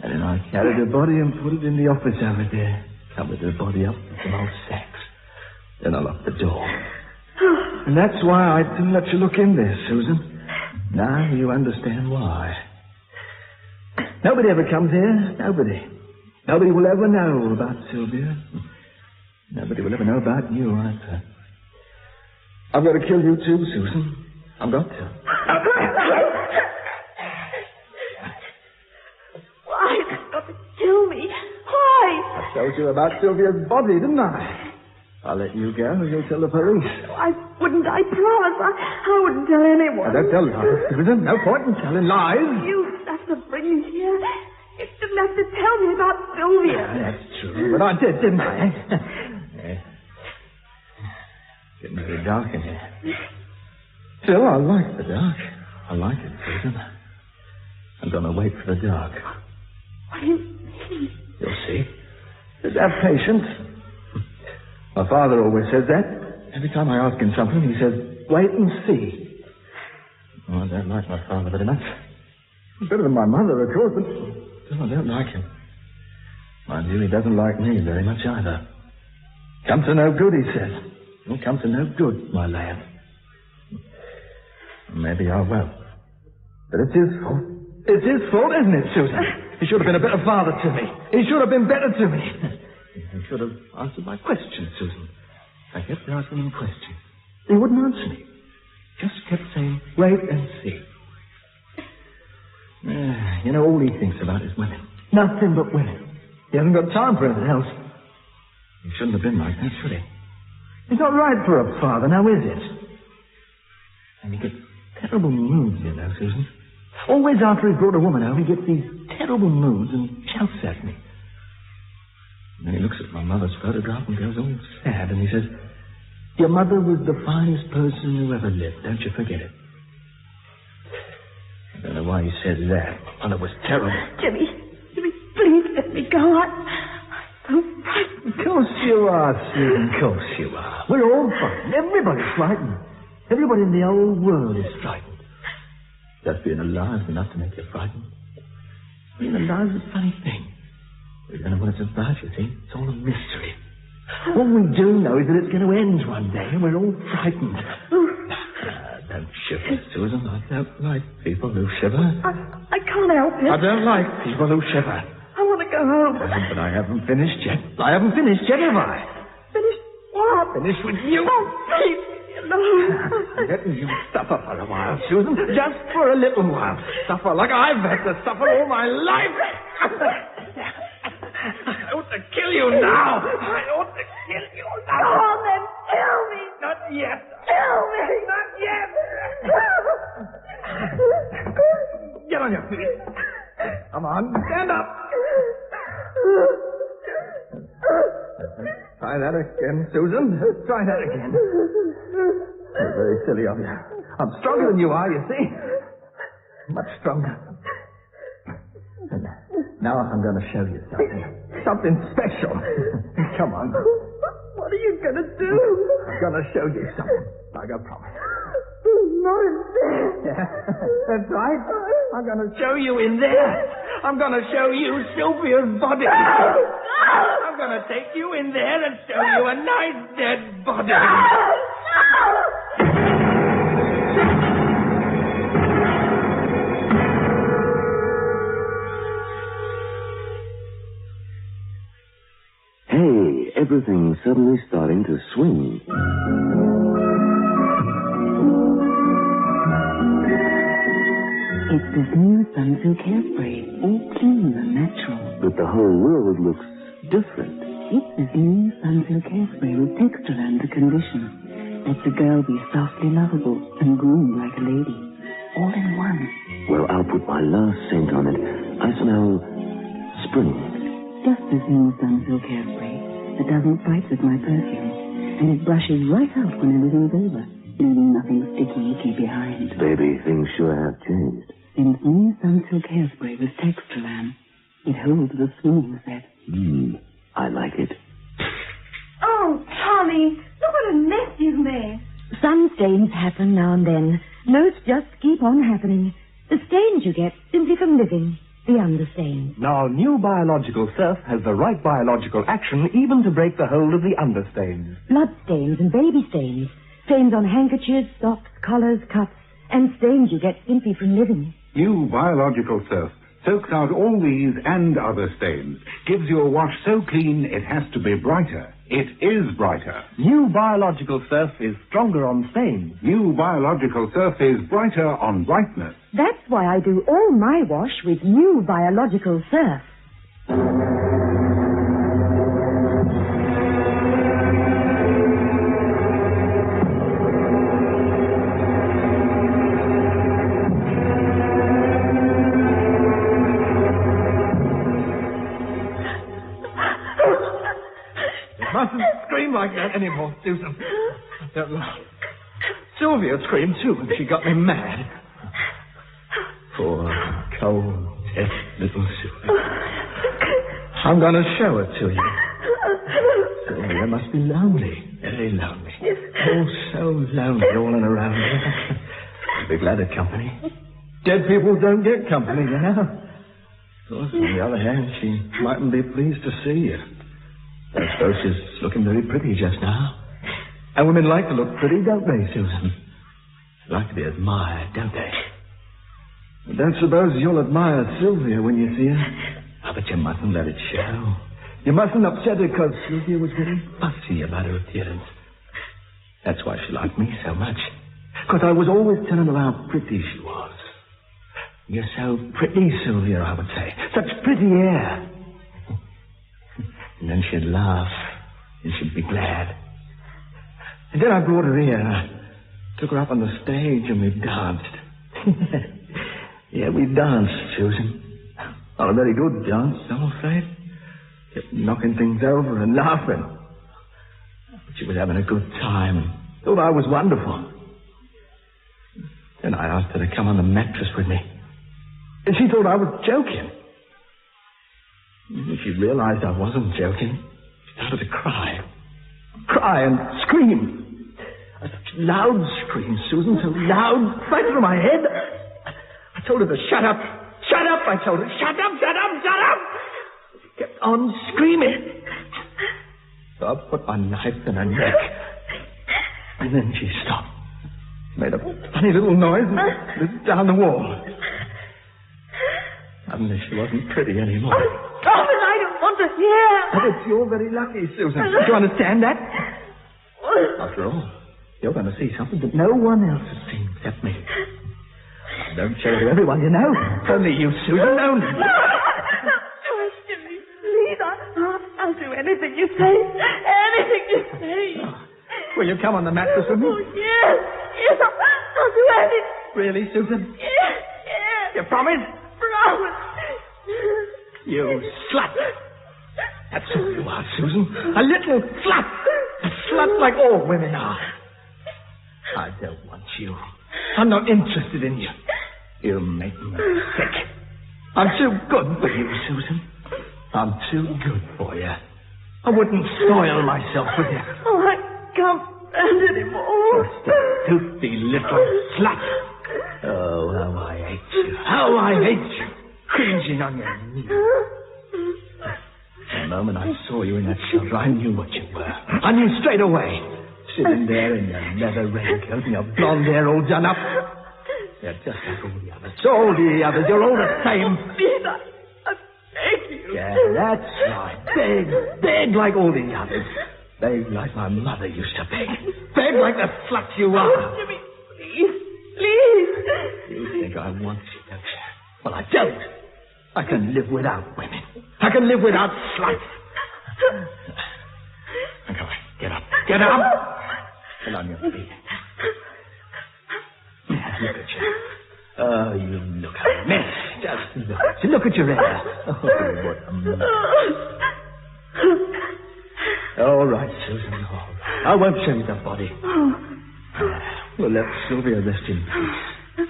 And then I carried her body and put it in the office over there. Covered her body up with some old sacks. Then I locked the door. And that's why I didn't let you look in there, Susan. Now you understand why. Nobody ever comes here. Nobody. Nobody will ever know about Sylvia. Nobody will ever know about you either. I've got to kill you too, Susan. I've got to. Why? You've got to kill me. Why? I told you about Sylvia's body, didn't I? I'll let you go and you'll tell the police. I wouldn't, I promise. I wouldn't tell anyone. Don't tell lies, Susan. No point in telling lies. You have to bring me here. You didn't have to tell me about Sylvia. That's true. But I did, didn't I? Yeah. Getting very dark in here. Still, I like the dark. I like it, Susan. I'm going to wait for the dark. What do you mean? You'll see. Just have patience. My father always says that. Every time I ask him something, he says, wait and see. Oh, I don't like my father very much. Better than my mother, of course, but still I don't like him. Mind you, he doesn't like me very much either. Come to no good, he says. You'll come to no good, my lad. Maybe I won't. But it's his fault. It's his fault, isn't it, Susan? He should have been a better father to me. He should have been better to me. He should have answered my questions, Susan. I kept asking him questions. He wouldn't answer me. Just kept saying, wait and see. You know, all he thinks about is women. Nothing but women. He hasn't got time for anything else. He shouldn't have been like that, should he? It's not right for a father, now is it? And he gets terrible moods, you know, Susan. Always after he's brought a woman home, he gets these terrible moods and shouts at me. And then he looks at my mother's photograph and goes all sad, and he says, your mother was the finest person who ever lived, don't you forget it. I don't know why he said that, and it was terrible. Jimmy, please let me go. I'm so frightened. Of course you are, Susan, of course you are. We're all frightened. Everybody's frightened. Everybody in the whole world is frightened. Just being alive is enough to make you frightened. Being alive is a funny thing. We don't know what it's about, you see. It's all a mystery. All we do know is that it's going to end one day, and we're all frightened. Don't shiver, Susan. I don't like people who shiver. I can't help it. I don't like people who shiver. I want to go home. But I haven't finished yet. I haven't finished yet, have I? Finished what? Finished with you. Oh, please. Letting you suffer for a while, Susan. Just for a little while. Suffer like I've had to suffer all my life. I ought to kill you now. I ought to kill you now. Go on then. Kill me. Not yet. Kill me. Not yet. Get on your feet. Come on. Stand up. Try that again, Susan. Try that again. You're very silly of you. I'm stronger than you are, you see. Much stronger. And now I'm going to show you something. Something special. Come on. What are you going to do? I'm going to show you something. Like I promised. Not in there. Yeah, that's right. I'm going to show you in there. I'm going to show you Sylvia's body. I'm going to take you in there and show you a nice dead body. Hey, everything's suddenly starting to swing. It's this new Sunsilk hairspray, all clean and natural. But the whole world looks different. It's this new Sunsilk hairspray with texture and the condition. Lets a girl be softly lovable and groomed like a lady. All in one. Well, I'll put my last scent on it. I smell spring. Just this new Sunsilk hairspray that doesn't fight with my perfume. And it brushes right out when everything's over, leaving nothing sticky icky behind. Baby, things sure have changed. Since new Sunsilk hairspray with Textralan, it holds the swinging set. I like it. Oh, Tommy, look what a mess you've made. Sun stains happen now and then. Most just keep on happening. The stains you get simply from living. The understains. Now, new biological surf has the right biological action even to break the hold of the understains. Blood stains and baby stains. Stains on handkerchiefs, socks, collars, cuffs, and stains you get simply from living. New biological surf soaks out all these and other stains. Gives your wash so clean it has to be brighter. It is brighter. New biological surf is stronger on stains. New biological surf is brighter on brightness. That's why I do all my wash with new biological surf. Mustn't scream like that anymore, Susan. I don't know. Sylvia screamed too, and she got me mad. Poor, cold, deaf little Sylvia. I'm going to show her to you. Sylvia must be lonely, very lonely. Oh, so lonely all in around her. I'll be glad of company. Dead people don't get company, you know. Of course, on the other hand, she mightn't be pleased to see you. I suppose she's looking very pretty just now. And women like to look pretty, don't they, Susan? They like to be admired, don't they? I don't suppose you'll admire Sylvia when you see her. Oh, but you mustn't let it show. You mustn't upset her because Sylvia was very fussy about her appearance. That's why she liked me so much. Because I was always telling her how pretty she was. You're so pretty, Sylvia, I would say. Such pretty hair. And then she'd laugh, and she'd be glad. And then I brought her here, and I took her up on the stage, and we danced. Yeah, we danced, Susan. Not a very good dance, I'm afraid. Kept knocking things over and laughing. But she was having a good time, and thought I was wonderful. Then I asked her to come on the mattress with me. And she thought I was joking. When she realized I wasn't joking, she started to cry. Cry and scream. Such loud screams, Susan, so loud, right through my head. I told her to shut up. Shut up, I told her. Shut up, shut up, shut up. She kept on screaming. So I put my knife in her neck. And then she stopped. Made a funny little noise and slid down the wall. Suddenly she wasn't pretty anymore. Oh, stop it, I don't want to hear. But you're very lucky, Susan. Do you understand that? After all, you're going to see something that no one else has seen except me. I don't show it to everyone, you know. Only you, Susan, only. Jimmy, please, I'll do anything you say. Anything you say. Will you come on the mattress with me? Oh, yes, I'll do anything. Really, Susan? Yes. You promise? Promise. You slut. That's all you are, Susan. A little slut. A slut like all women are. I don't want you. I'm not interested in you. You make me sick. I'm too good for you, Susan. I'm too good for you. I wouldn't spoil myself with you. Oh, I can't stand it anymore. Just a filthy little slut. Oh, how I hate you. How I hate you. Cringing on your knees. The moment I saw you in that shelter, I knew what you were. I knew straight away. Sitting there in your leather raincoat and your blonde hair all done up. You're just like all the others. All the others. You're all the same. Please, I beg you. Yeah, that's right. Beg like all the others. Beg like my mother used to beg. Beg like the slut you are. Oh, Jimmy, please. You think I want you, don't you? Well, I don't. I can live without women. I can live without sluts. Come on, get up. Get up. Get on your feet. Look at you. Oh, you look a mess. Just look at your hair. Oh, what a mess. All right, Susan. All right. I won't show you the body. We'll let Sylvia rest in peace.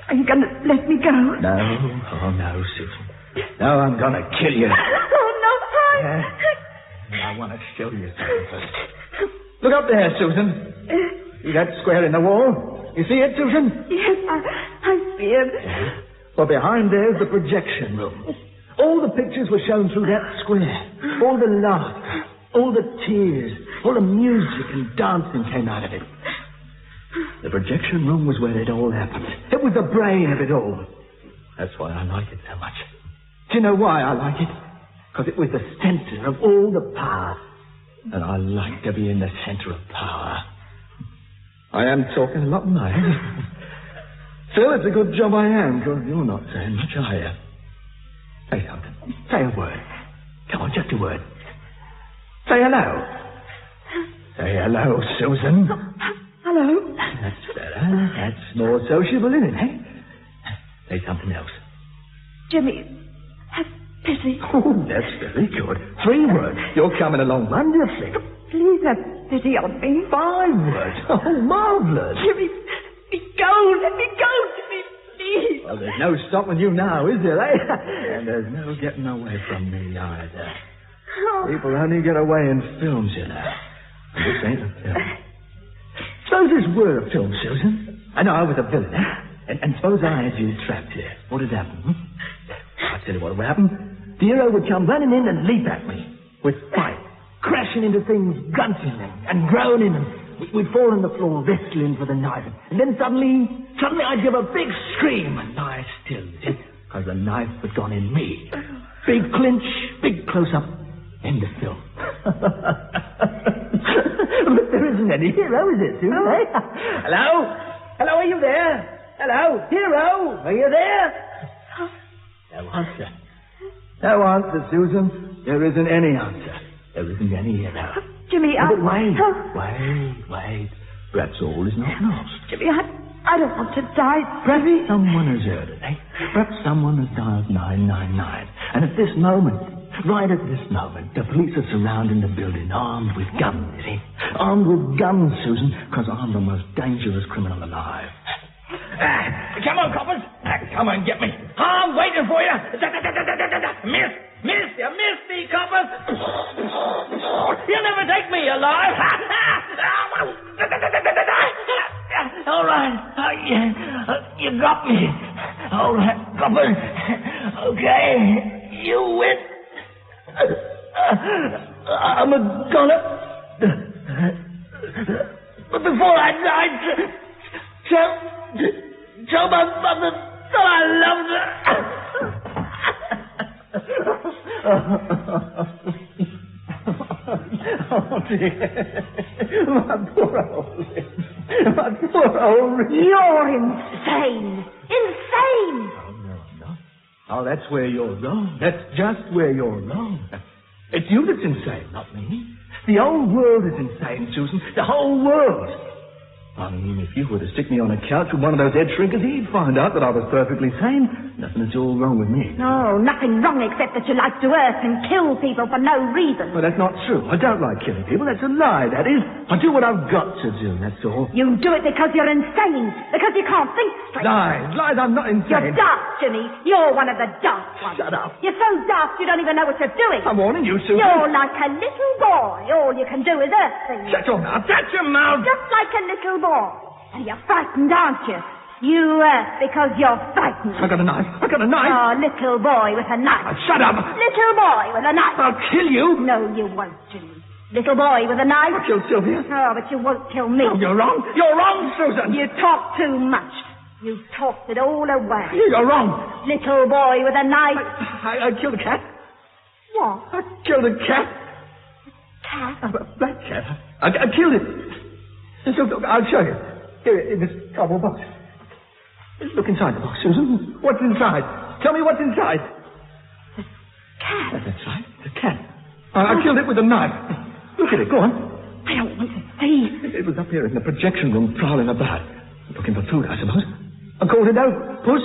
Are you going to let me go? No. Oh, no, Susan. No, I'm going to kill you. Oh, no. I want to show you something first. Look up there, Susan. See that square in the wall? You see it, Susan? Yes, I see it. Well, behind there's the projection room. All the pictures were shown through that square. All the laughter, all the tears, all the music and dancing came out of it. The projection room was where it all happened. It was the brain of it all. That's why I like it so much. Do you know why I like it? Because it was the center of all the power. And I like to be in the center of power. I am talking a lot, mate. Still, it's a good job I am, because you're not saying much, are you? Say something. Say a word. Come on, just a word. Say hello. Say hello, Susan. Hello. That's better. That's more sociable, isn't it, eh? Say something else. Jimmy, have pity. Oh, that's very good. 3 words. You're coming along wonderfully. Please have pity on me. 5 words. Oh, marvelous. Jimmy, let me go. Let me go, Jimmy, please. Well, there's no stopping you now, is there, eh? And there's no getting away from me either. Oh. People only get away in films, you know. And this ain't a film. Suppose this were a film, Susan. I know I was a villain, eh? And suppose I had you trapped here. What would happen? I'll tell you what would happen. The hero would come running in and leap at me with fight, crashing into things, grunting and groaning, and we'd fall on the floor, wrestling for the knife. And then suddenly I'd give a big scream and lie still, because the knife had gone in me. Big clinch, big close-up, end of film. But there isn't any hero, is it, Susan? Eh? Hello? Hello, are you there? Hello? Hero? Are you there? No answer. No answer, Susan. There isn't any answer. There isn't any hero. Jimmy, But wait. Perhaps all is not lost. Jimmy, I don't want to die. Perhaps someone has heard it, eh? Perhaps someone has dialed 999. And at this moment, right at this moment, the police are surrounding the building, armed with guns, you see? Armed with guns, Susan, because I'm the most dangerous criminal alive. Come on, coppers. Come on, get me. I'm waiting for you. Miss, you missed me, coppers. You'll never take me alive. All right. You got me. All right, coppers. Okay, you win. I'm a goner. But before I died, tell my mother that I loved her. Oh, dear. My poor old limbs. My poor old limbs. You're insane. Insane. No. Oh, that's where you're wrong. That's just where you're wrong. It's you that's insane, not me. The whole world is insane, Susan. The whole world. I mean, if you were to stick me on a couch with one of those head shrinkers, he'd find out that I was perfectly sane. Nothing at all wrong with me. No, nothing wrong except that you like to hurt and kill people for no reason. Well, that's not true. I don't like killing people. That's a lie, that is. I do what I've got to do, that's all. You do it because you're insane. Because you can't think straight. Lies, I'm not insane. You're daft, Jimmy. You're one of the daft ones. Shut up. You're so daft you don't even know what you're doing. I'm warning you, Susan. You're like a little boy. All you can do is hurt things. Shut your mouth. Shut your mouth. Just like a little boy. And you're frightened, aren't you? You hurt because you're frightened. I got a knife. Oh, little boy with a knife. Shut up. Little boy with a knife. I'll kill you. No, you won't, Jimmy. Little boy with a knife. I'll kill Sylvia. Oh, but you won't kill me. No, you're wrong. You're wrong, Susan. You talk too much. You talked it all away. You're wrong. Little boy with a knife. I killed a cat. What? I killed a cat. Cat? A black cat. I killed it. So, I'll show you. Here, in this cardboard box. Look inside the box, Susan. What's inside? Tell me what's inside. The cat. That's right. The cat. I killed it with a knife. Look at it. Go on. I don't want to see. It was up here in the projection room, prowling about. Looking for food, I suppose. I called it out. Puss,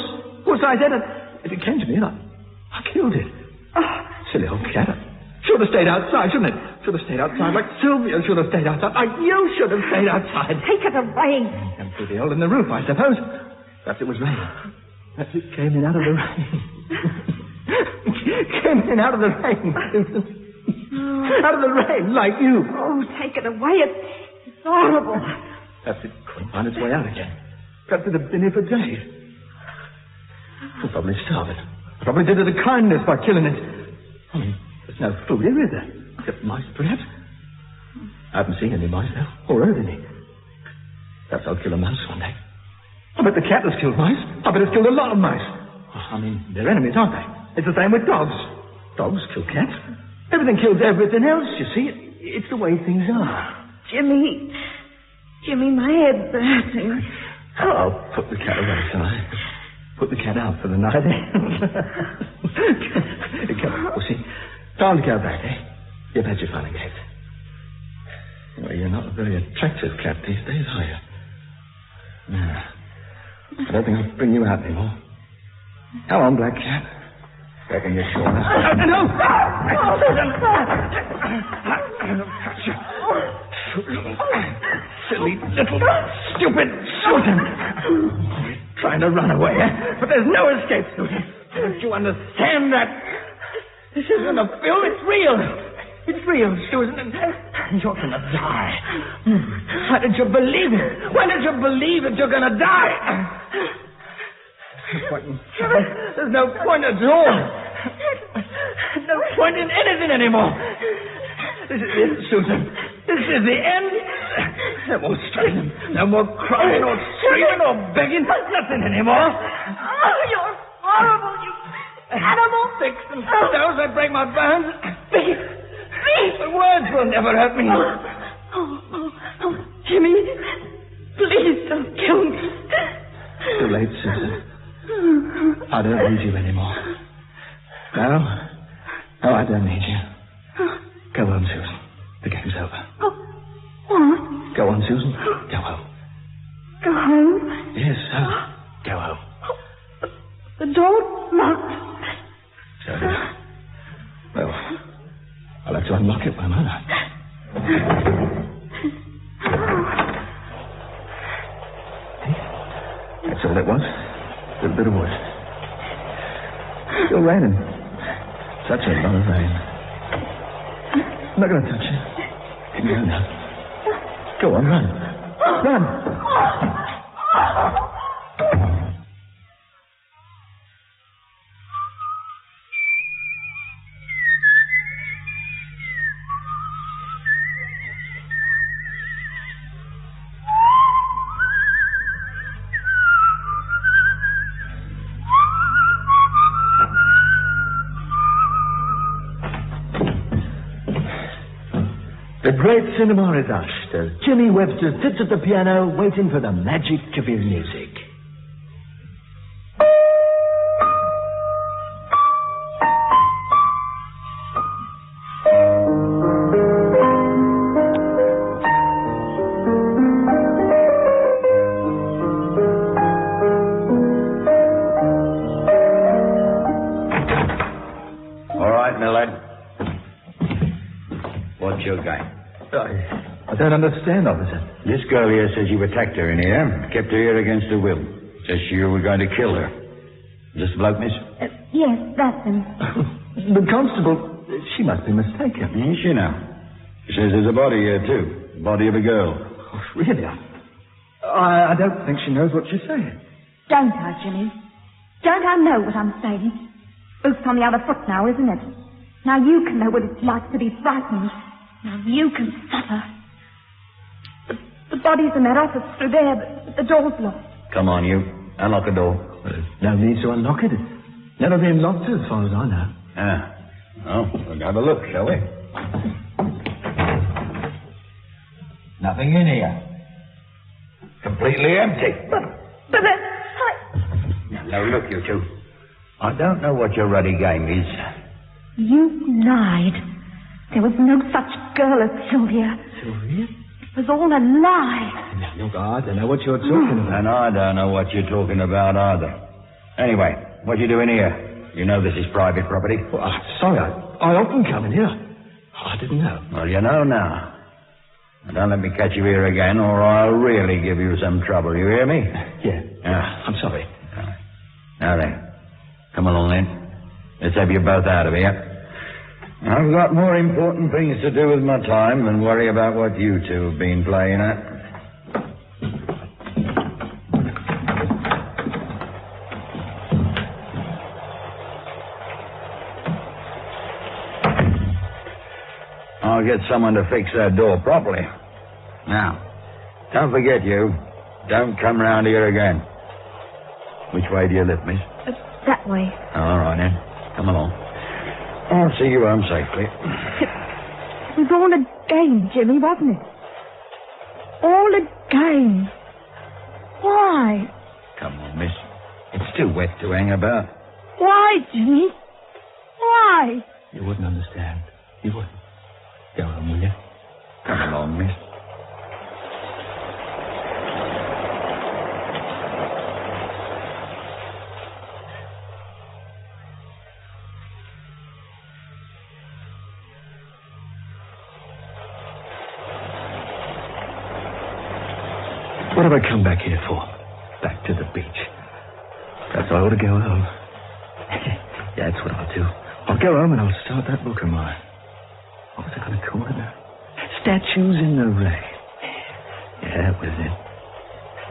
I said, and it came to me, and I killed it. Oh, silly old cat. Should have stayed outside, shouldn't it? Should have stayed outside like Sylvia should have stayed outside. Like you should have stayed outside. Take it away. And through the hole in the roof, I suppose. Perhaps it was raining. Perhaps it came in out of the rain. Came in out of the rain. Out of the rain, like you. Oh, take it away. It's horrible. Perhaps it couldn't find its way out again. Perhaps it had been here for days. We'll probably starve it. I probably did it a kindness by killing it. I mean, there's no food here, is there? Except mice, perhaps. I haven't seen any mice, though, or heard any. Perhaps I'll kill a mouse one day. I bet the cat has killed mice. I bet it's killed a lot of mice. I mean, they're enemies, aren't they? It's the same with dogs. Dogs kill cats. Everything kills everything else, you see. It's the way things are. Jimmy, my head's hurting. Oh, I'll put the cat away, shall I? Put the cat out for the night. Come on, Pussy. Time to go back, eh? You've had your fun again. Well, you're not a very attractive cat these days, are you? No. I don't think I'll bring you out anymore. Come on, black cat. Reckon you're sure enough. No! Silly little stupid Susan. You're trying to run away, eh? But there's no escape, Susan. Don't you understand that? This isn't a film, it's real. It's real, Susan, and you're gonna die. Why did you believe it? Why did you believe that you're gonna die? There's no point at all. No point in anything anymore. This is it, Susan. This is the end. No more struggling. No more crying or screaming or begging. Nothing anymore. Oh, you're horrible, you animal. Sticks and stones that break my bones. The words will never hurt me. Oh, Jimmy, please don't kill me. Too late, Susan. I don't need you anymore. No, I don't need you. Go home, Susan. The game's over. Oh, what? Go on, Susan. Go home. Go home? Yes, sir. Go home. The door's locked. So it is. Well, I'll have to unlock it, won't I? That's all it was. A little bit of wood. Still raining. Such a lot of rain. I'm not going to touch you. No. Go on, run. Run. The great cinema is hushed as Jimmy Webster sits at the piano waiting for the magic of his music. All right, my lad. What's your game? I don't understand, officer. This girl here says you attacked her in here, kept her here against her will. Says you were going to kill her. Is this the bloke, miss? Yes, that's him. The constable, she must be mistaken. Is she now? She says there's a body here, too. Body of a girl. Oh, really? I don't think she knows what she's saying. Don't I, Jimmy? Don't I know what I'm saying? Boot's on the other foot now, isn't it? Now you can know what it's like to be frightened. Now you can suffer. The body's in that office through there, but the door's locked. Come on, you. Unlock the door. There's no need to unlock it. It's never been locked as far as I know. Oh, we'll have a look, shall we? Nothing in here. Completely empty. But Now, look, you two. I don't know what your ruddy game is. You lied. There was no such girl as Sylvia. Sylvia? It was all a lie. Now, look, I don't know what you're talking about. And I don't know what you're talking about either. Anyway, what you doing here? You know this is private property. Well, I'm sorry. I often come in here. I didn't know. Well, you know now. And don't let me catch you here again, or I'll really give you some trouble. You hear me? Yeah. I'm sorry. Now then, come along then. Let's have you both out of here. I've got more important things to do with my time than worry about what you two have been playing at. I'll get someone to fix that door properly. Now, don't forget you. Don't come round here again. Which way do you live, miss? That way. All right, then. Come along. I'll see you home safely. It was all a game, Jimmy, wasn't it? All a game. Why? Come on, miss. It's too wet to hang about. Why, Jimmy? Why? You wouldn't understand. You wouldn't. Go home, will you? Come along, miss. What have I come back here for? Back to the beach. Perhaps I ought to go home. Yeah, that's what I'll do. I'll go home and I'll start that book of mine. What was I going to call it now? Statues in the Rain. Yeah, that was it.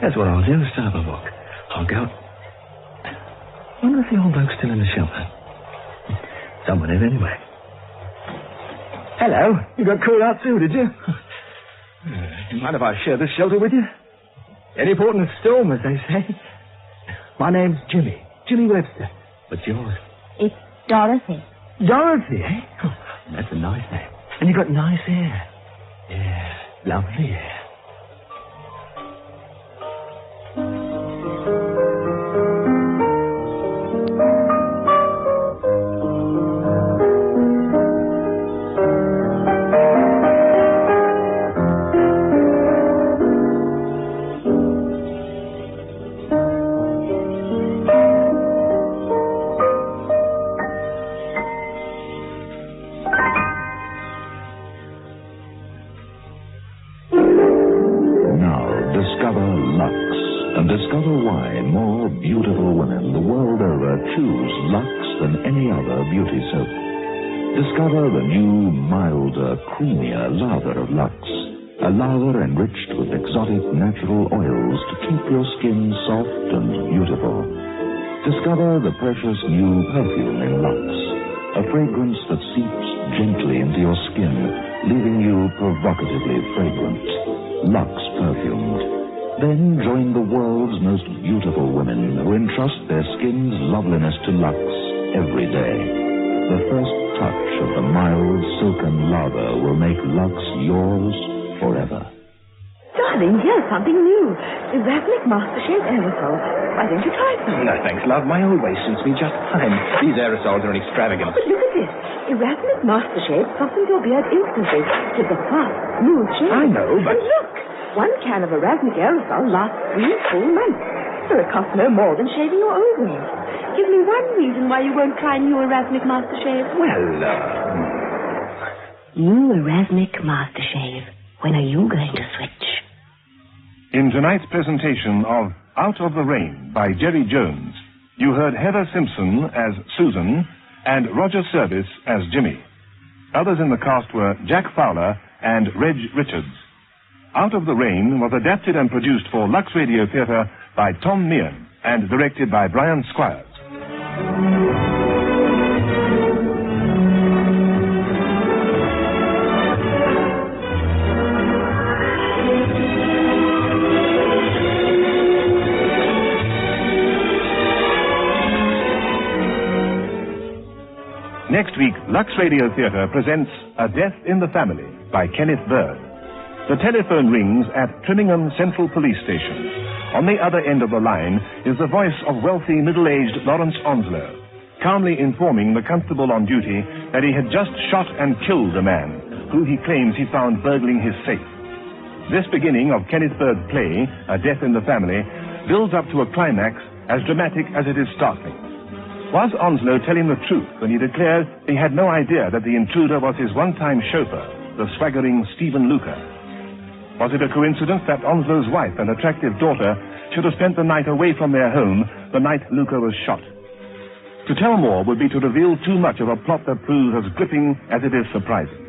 That's what I'll do, start my book. I'll go... wonder if the old bloke's still in the shelter. Someone is anyway. Hello. You got called out too, did you? You mind if I share this shelter with you? Any port in a storm, as they say. My name's Jimmy. Jimmy Webster. What's yours? It's Dorothy. Dorothy, eh? Oh, that's a nice name. And you got nice hair. Yeah, lovely hair. Discover why more beautiful women the world over choose Lux than any other beauty soap. Discover the new, milder, creamier lather of Lux. A lather enriched with exotic natural oils to keep your skin soft and beautiful. Discover the precious new perfume in Lux. A fragrance that seeps gently into your skin, leaving you provocatively fragrant. Lux perfumed. Then join the world's most beautiful women who entrust their skin's loveliness to Lux every day. The first touch of the mild, silken lather will make Lux yours forever. Darling, here's something new. Erasmic Mastershade aerosol. Why don't you try some? No, thanks, love. My old way suits me just fine. These aerosols are extravagant. But look at this. Erasmic Mastershade softens your beard instantly. Gives a fast, smooth shave. I know, but... And look! 1 can of Erasmic aerosol lasts 3 full months. So it costs no more than shaving your old way. Give me one reason why you won't try new Erasmic Mastershave. Well, New Erasmic Mastershave. When are you going to switch? In tonight's presentation of Out of the Rain by Jerry Jones, you heard Heather Simpson as Susan and Roger Service as Jimmy. Others in the cast were Jack Fowler and Reg Richards. Out of the Rain was adapted and produced for Lux Radio Theatre by Tom Meehan and directed by Brian Squires. Next week, Lux Radio Theatre presents A Death in the Family by Kenneth Bird. The telephone rings at Trinningham Central Police Station. On the other end of the line is the voice of wealthy, middle-aged Lawrence Onslow, calmly informing the constable on duty that he had just shot and killed a man who he claims he found burgling his safe. This beginning of Kenneth Bird's play, A Death in the Family, builds up to a climax as dramatic as it is startling. Was Onslow telling the truth when he declared he had no idea that the intruder was his one-time chauffeur, the swaggering Stephen Luker? Was it a coincidence that Onslow's wife and attractive daughter should have spent the night away from their home the night Luker was shot? To tell more would be to reveal too much of a plot that proves as gripping as it is surprising.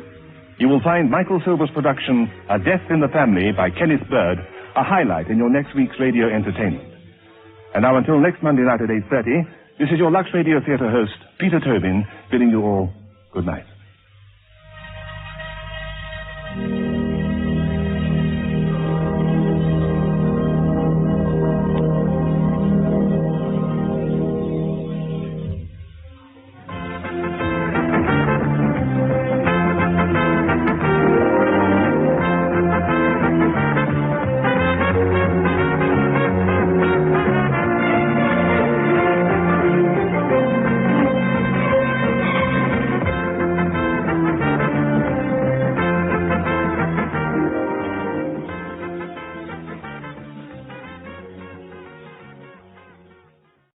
You will find Michael Silver's production, A Death in the Family by Kenneth Bird, a highlight in your next week's radio entertainment. And now until next Monday night at 8:30, this is your Lux Radio Theatre host, Peter Tobin, bidding you all good night.